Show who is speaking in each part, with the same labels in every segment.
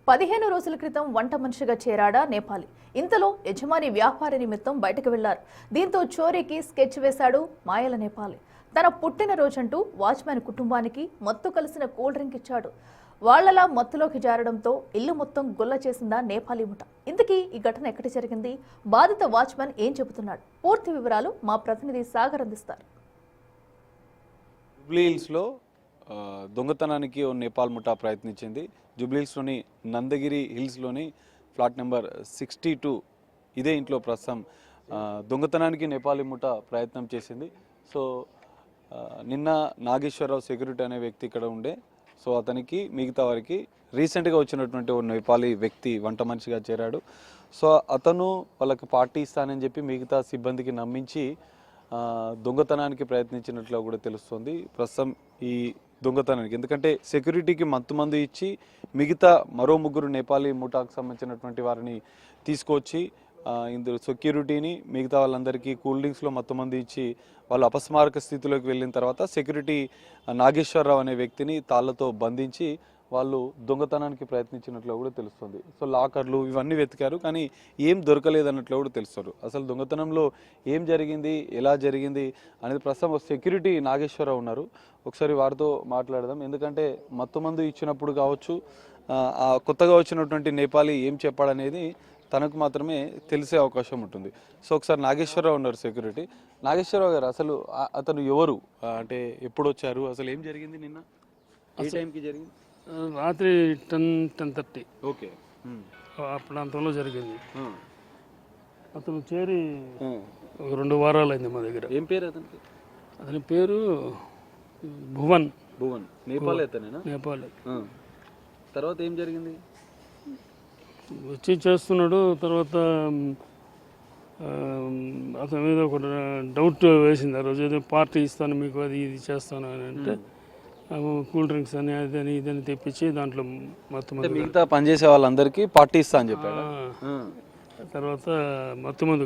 Speaker 1: 15 రోజుల క్రితం వంట మనిషిగా చేరాడా నేపాలి. ఇంతలో యజమాని వ్యాపార నిమిత్తం బయటకు వెళ్లారు. దీంతో చోరీకి స్కెచ్ వేశాడు మాయల నేపాలి. తన పుట్టిన రోజంటూ వాచ్మెన్ కుటుంబానికి మత్తు కలిసిన కూల్ డ్రింక్ ఇచ్చాడు. వాళ్లలా మత్తులోకి జారడంతో ఇల్లు మొత్తం గుల్ల చేసిందా నేపాలీ ముఠ. ఇంతకీ ఈ ఘటన ఎక్కడ జరిగింది, బాధిత వాచ్మెన్ ఏం చెబుతున్నాడు, పూర్తి వివరాలు మా ప్రతినిధి సాగర్ అందిస్తారు.
Speaker 2: జూబ్లీహిల్స్లో దొంగతనానికి ఓ నేపాల్ ముఠా ప్రయత్నించింది. జూబ్లీహిల్స్లోని నందగిరి హిల్స్లోని ఫ్లాట్ నెంబర్ 62 ఇదే ఇంట్లో ప్రస్తుతం దొంగతనానికి నేపాలీ ముఠా ప్రయత్నం చేసింది. సో నిన్న నాగేశ్వరరావు సెక్యూరిటీ అనే వ్యక్తి ఇక్కడ ఉండే. సో అతనికి మిగతా వారికి రీసెంట్గా వచ్చినటువంటి ఓ నేపాలీ వ్యక్తి వంట మనిషిగా చేరాడు. సో అతను వాళ్ళకి పార్టీ ఇస్తానని చెప్పి మిగతా సిబ్బందికి నమ్మించి దొంగతనానికి ప్రయత్నించినట్లు కూడా తెలుస్తుంది. ప్రస్తుతం ఈ దొంగతనానికి ఎందుకంటే సెక్యూరిటీకి మత్తుమందు ఇచ్చి మిగతా మరో ముగ్గురు నేపాలీ ముఠాకు సంబంధించినటువంటి వారిని తీసుకొచ్చి ఇందులో సెక్యూరిటీని మిగతా వాళ్ళందరికీ కూల్ డ్రింక్స్లో మత్తుమందు ఇచ్చి వాళ్ళు అపస్మారక స్థితిలోకి వెళ్ళిన తర్వాత సెక్యూరిటీ నాగేశ్వరరావు అనే వ్యక్తిని తాళ్లతో బంధించి వాళ్ళు దొంగతనానికి ప్రయత్నించినట్లు కూడా తెలుస్తుంది. సో లాకర్లు ఇవన్నీ వెతికారు, కానీ ఏం దొరకలేదన్నట్లు కూడా తెలుస్తారు. అసలు దొంగతనంలో ఏం జరిగింది, ఎలా జరిగింది అనేది ప్రస్తుతం సెక్యూరిటీ నాగేశ్వరరావు ఉన్నారు. ఒకసారి వారితో మాట్లాడదాం. ఎందుకంటే మత్తుమందు ఇచ్చినప్పుడు కావచ్చు, కొత్తగా వచ్చినటువంటి నేపాలీ ఏం చెప్పాడనేది తనకు మాత్రమే తెలిసే అవకాశం ఉంటుంది. సో ఒకసారి నాగేశ్వరరావు ఉన్నారు సెక్యూరిటీ. నాగేశ్వరరావు గారు, అసలు అతను ఎవరు, అంటే ఎప్పుడు వచ్చారు, అసలు ఏం జరిగింది, నిన్న ఏ టైంకి జరిగింది?
Speaker 3: రాత్రి 10:30
Speaker 2: ఓకే
Speaker 3: ఆ ప్రాంతంలో జరిగింది. అతను చేరి 2 వారాలు అయింది మా దగ్గర.
Speaker 2: ఏం పేరు అతనికి?
Speaker 3: అతని పేరు భువన్.
Speaker 2: నేపాల్ అతనేనా?
Speaker 3: నేపాల్.
Speaker 2: తర్వాత ఏం జరిగింది?
Speaker 3: వచ్చి చేస్తున్నాడు. తర్వాత అతని మీద ఒక డౌట్ వేసింది. ఆ రోజు ఏదో పార్టీ ఇస్తాను మీకు, అది ఇది చేస్తాను అని అంటే కూల్ డ్రింక్స్ అని అదని ఇదని తెప్పించి దాంట్లో మత్తుమందు,
Speaker 2: మిగతా పనిచేసే వాళ్ళందరికీ పార్టీ ఇస్తా అని చెప్పాడు.
Speaker 3: తర్వాత మత్తుమందు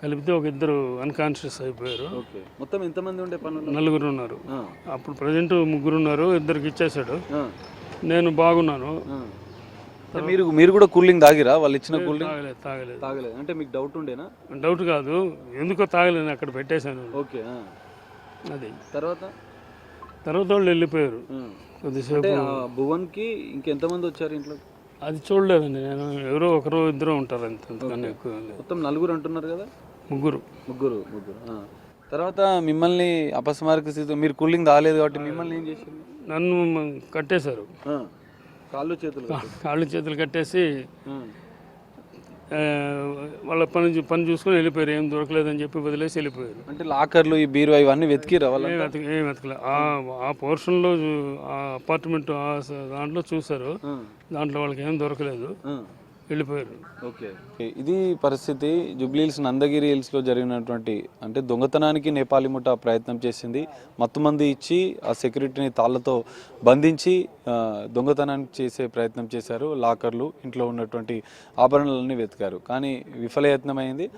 Speaker 3: కలిపితే ఒక 2 అన్కాన్షియస్ అయిపోయారు.
Speaker 2: మొత్తం ఎంతమంది ఉండే పనులు?
Speaker 3: 4 ఉన్నారు. అప్పుడు ప్రజెంట్ 3 ఉన్నారు. 2కి ఇచ్చేసాడు. నేను బాగున్నాను.
Speaker 2: మీరు కూడా కూలింగ్ తాగిరా? వాళ్ళు ఇచ్చిన కూలింగ్
Speaker 3: తాగలేదు.
Speaker 2: అంటే మీకు డౌట్ ఉండేనా?
Speaker 3: డౌట్ కాదు, ఎందుకో తాగలేను, అక్కడ పెట్టేశాను.
Speaker 2: ఓకే.
Speaker 3: అది
Speaker 2: తర్వాత
Speaker 3: వాళ్ళు వెళ్ళిపోయారు. కొద్దిసేపు
Speaker 2: భువన్కి ఇంకెంతమంది వచ్చారు ఇంట్లో?
Speaker 3: అది చూడలేదండి నేను. ఎవరో 1-2 ఉంటారు అంతకన్నా ఎక్కువ.
Speaker 2: మొత్తం 4 అంటున్నారు కదా?
Speaker 3: 3.
Speaker 2: తర్వాత మిమ్మల్ని అపస్మారక స్థితి, మీరు కూలింగ్ తాగలేదు కాబట్టి మిమ్మల్ని ఏం చేశారు?
Speaker 3: నన్ను కట్టేశారు.
Speaker 2: కాళ్ళు
Speaker 3: చేతులు కట్టేసి వాళ్ళ పని చూసుకొని వెళ్ళిపోయారు. ఏం దొరకలేదని చెప్పి వదిలేసి వెళ్ళిపోయారు.
Speaker 2: అంటే లాకర్లు, ఈ బీరువా ఇవన్నీ వెతికిరా?
Speaker 3: ఏం వెతకలేదు. ఆ పోర్షన్లో, ఆ అపార్ట్మెంట్ దాంట్లో చూసారు. దాంట్లో వాళ్ళకి ఏం దొరకలేదు, వెళ్ళిపోయారు.
Speaker 2: ఓకే. ఇది పరిస్థితి. జూబ్లీహిల్స్ నందగిరి హిల్స్లో జరిగినటువంటి, అంటే దొంగతనానికి నేపాలీ ముఠా ప్రయత్నం చేసింది. మత్తుమంది ఇచ్చి ఆ సెక్యూరిటీని తాళ్లతో బంధించి దొంగతనానికి చేసే ప్రయత్నం చేశారు. లాకర్లు, ఇంట్లో ఉన్నటువంటి ఆభరణాలన్నీ వెతికారు, కానీ విఫలయత్నమైంది.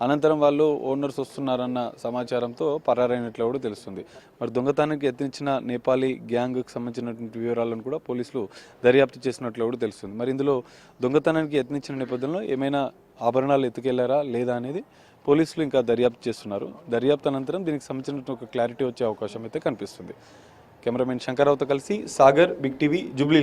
Speaker 2: అనంతరం వాళ్ళు ఓనర్స్ వస్తున్నారన్న సమాచారంతో పరారైనట్లు కూడా తెలుస్తుంది. మరి దొంగతనానికి యత్నించిన నేపాలీ గ్యాంగ్కి సంబంధించినటువంటి వివరాలను కూడా పోలీసులు దర్యాప్తు చేసినట్లు కూడా తెలుస్తుంది. మరి ఇందులో దొంగతనానికి యత్నించిన నేపథ్యంలో ఏమైనా ఆభరణాలు ఎత్తుకెళ్లారా లేదా అనేది పోలీసులు ఇంకా దర్యాప్తు చేస్తున్నారు. దర్యాప్తు అనంతరం దీనికి సంబంధించిన ఒక క్లారిటీ వచ్చే అవకాశం అయితే కనిపిస్తుంది. కెమెరామెన్ శంకర్రావుతో కలిసి సాగర్, బిగ్ టీవీ, జూబ్లీహిల్స్.